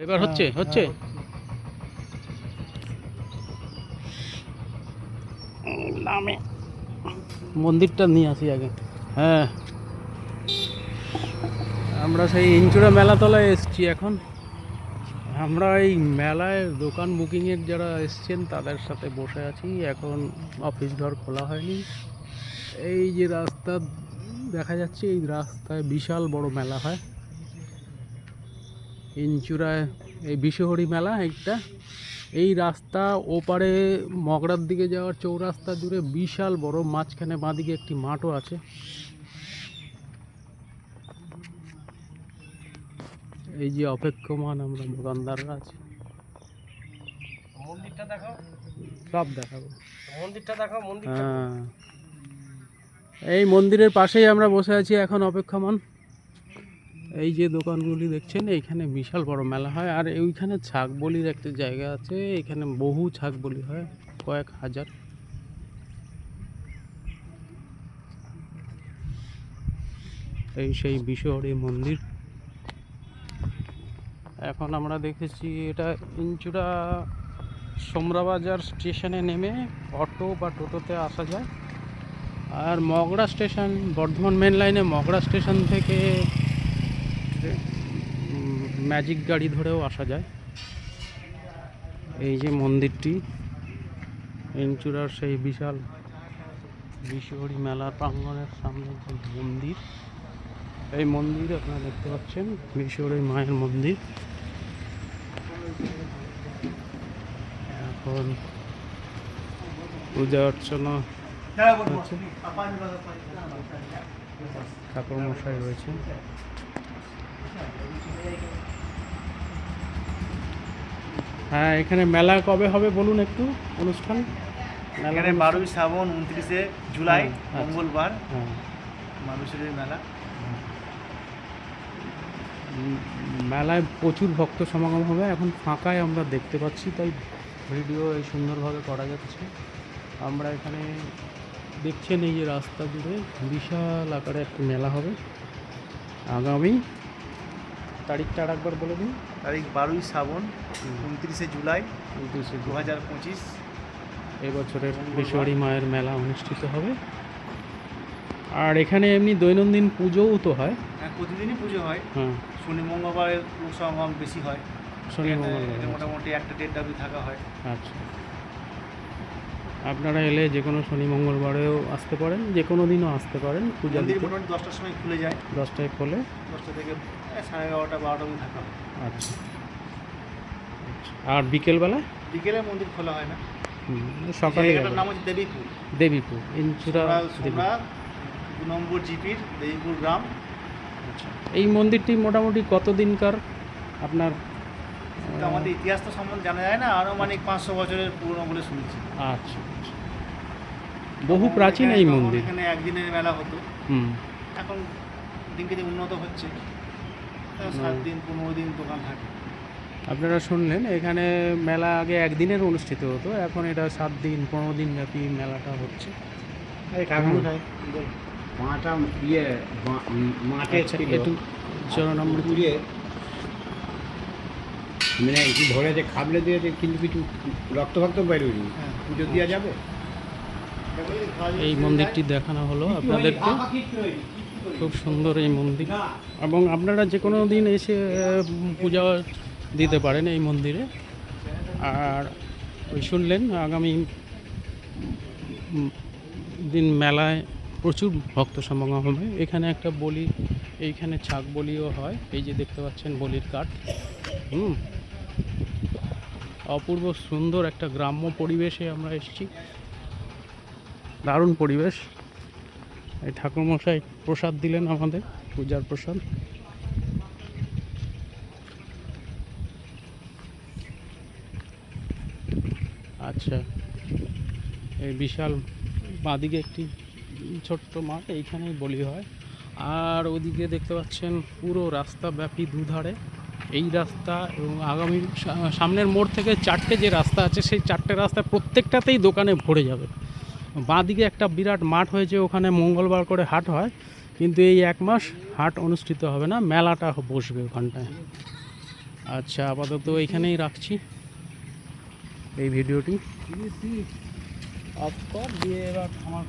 এবার হচ্ছে হচ্ছে নামে মন্দিরটা নিয়ে আসি আগে। হ্যাঁ, আমরা সেই ইঞ্চুরা মেলাতলায় এসেছি এখন। আমরা এই মেলায় দোকান বুকিংয়ের যারা এসছেন তাদের সাথে বসে আছি এখন। অফিস ঘর খোলা হয়নি। এই যে রাস্তা দেখা যাচ্ছে, এই রাস্তায় বিশাল বড় মেলা হয় ইঞ্চুরায়। এই বিশ্বহরি মেলা একটা। এই রাস্তা ওপারে মগরার দিকে যাওয়ার চৌরাস্তা জুড়ে বিশাল বড়, মাঝখানে বাঁদিকে একটি মাঠও আছে। এই যে অপেক্ষমান আমরা দোকানদাররা আছি। মন্দিরটা দেখাও, সব দেখাবো। মন্দিরটা দেখাও, মন্দিরটা। হ্যাঁ, এই মন্দিরের পাশেই আমরা বসে আছি এখন অপেক্ষমান। এই যে দোকানগুলি দেখছেন, এইখানে বিশাল বড় মেলা হয়। আর ওইখানে ছাগ বলির একটা জায়গা আছে, এখানে বহু ছাগ বলি হয়, কয়েক হাজার। এই সেই বিশ্বহরি মন্দির। এখন আমরা দেখেছি এটা ইঞ্চুরা সোমরাবাজার স্টেশনে নেমে অটো বা টোটোতে আসা যায়। আর মগরা স্টেশন, বর্ধমান মেন লাইনে মগরা স্টেশন থেকে ম্যাজিক গাড়ি ধরেও আসা যায়। এই যে মন্দিরটি ইঞ্চুরার সেই বিশাল বিশ্বহরি মেলার প্রাঙ্গণের সামনে যে মন্দির, এই মন্দির আপনারা দেখতে পাচ্ছেন, বিশ্বহরি মায়ের মন্দির। এখন পূজা অর্চনা ঠাকুর মশাই রয়েছে। হ্যাঁ, এখানে মেলা কবে হবে বলুন একটু, অনুষ্ঠান? এখানে 12ই শ্রাবণ, 29শে জুলাই আচ্ছা। মঙ্গলবার হ্যাঁ, মানুষের এই মেলা। মেলায় প্রচুর ভক্ত সমাগম হবে। এখন ফাঁকায় আমরা দেখতে পাচ্ছি, তাই ভিডিও এই সুন্দরভাবে করা যাচ্ছে। আমরা এখানে দেখছেন এই যে রাস্তা জুড়ে বিশাল আকারে একটা মেলা হবে আগামী তারিখটা আর একবার বলে দিন। তারিখ 12ই শ্রাবণ, 29শে জুলাই 2025 এবছরের বিশ্বহরি মায়ের মেলা অনুষ্ঠিত হবে। আর এখানে এমনি দৈনন্দিন পুজোও তো হয়। হ্যাঁ, প্রতিদিনই পুজো হয়। হ্যাঁ, শনি মঙ্গলবারের লোক সমাগম বেশি হয়। শনি এখানে মঙ্গলবার। মোটামুটি 1-1.5টা অবধি থাকা হয়। আচ্ছা, আপনারা এলে যে কোনো শনি মঙ্গলবারেও আসতে পারেন, যে কোনো দিনও আসতে পারেন পূজা মন্দির দিতে। মোটামুটি 10টার সময় খুলে যায়। 10টায় খোলে। 10টা থেকে 11:30-12টা অবধি থাকা হয়। আচ্ছা, আর বিকেলবেলা? বিকেলে মন্দির খোলা হয় না। সকালে জায়গাটার নাম হচ্ছে দেবীপুর। দেবীপুর, ইঞ্চুরা সোমরা 2 নম্বর জিপির দেবীপুর গ্রাম। আচ্ছা, এই মন্দিরটি মোটামুটি কতদিনকার আপনার? তো আমাদের ইতিহাস তো সম্বন্ধে জানা যায় না, আনুমানিক 500 বছরের পুরনো বলে শুনেছি। আচ্ছা, আচ্ছা। বহু প্রাচীন এই মন্দির। এখানে একদিনের মেলা হতো, হুম। এখন দিনকে দিন উন্নত হচ্ছে, 7 দিন 15 দিন দোকান থাকে। আপনারা শুনলেন, এখানে মেলা আগে একদিনের অনুষ্ঠিত হতো, এখন এটা 7 দিন 15 দিন ব্যাপী মেলাটা হচ্ছে। মাটা ইয়ে মাঠে আচ্ছা, ছিল একটু জননাম্বার পুড়িয়ে মানে কি ধরেছে, খাবলে দিয়েছে, কিন্তু কিছু রক্ত ফক্ত বেরোয়নি। হ্যাঁ। পুজো দেওয়া যাবে? এই মন্দিরটি দেখানো হলো আপনাদেরকে। খুব সুন্দর এই মন্দির, এবং আপনারা যে কোনো দিন এসে পূজা দিতে পারেন এই মন্দিরে। আর ওই শুনলেন আগামী দিন মেলায় প্রচুর ভক্ত সমাগম হবে। এখানে একটা বলি, এইখানে ছাগ বলিও হয়, এই যে দেখতে পাচ্ছেন বলির কাঠ। অপূর্ব সুন্দর একটা গ্রাম্য পরিবেশে আমরা এসেছি, দারুণ পরিবেশ। এই ঠাকুরমশাই প্রসাদ দিলেন আমাদের, পূজার প্রসাদ। আচ্ছা, এই বিশাল বাঁদিকে একটি ছোট্ট মাঠ, এইখানেই বলি হয়। আর ওদিকে দেখতে পাচ্ছেন পুরো রাস্তা ব্যাপী দুধারে এই রাস্তা, এবং আগামী সামনের মোড় থেকে 4টে যে রাস্তা আছে, সেই 4টে রাস্তায় প্রত্যেকটাতেই দোকানে ভরে যাবে। বাঁদিকে একটা বিরাট মাঠ হয়েছে, ওখানে মঙ্গলবার করে হাট হয়, কিন্তু এই 1 মাস হাট অনুষ্ঠিত হবে না, মেলাটা বসবে ওখানটায়। আচ্ছা, আপাতত এইখানেই রাখছি এই ভিডিওটি। অফ কর দিয়ে এবার আমার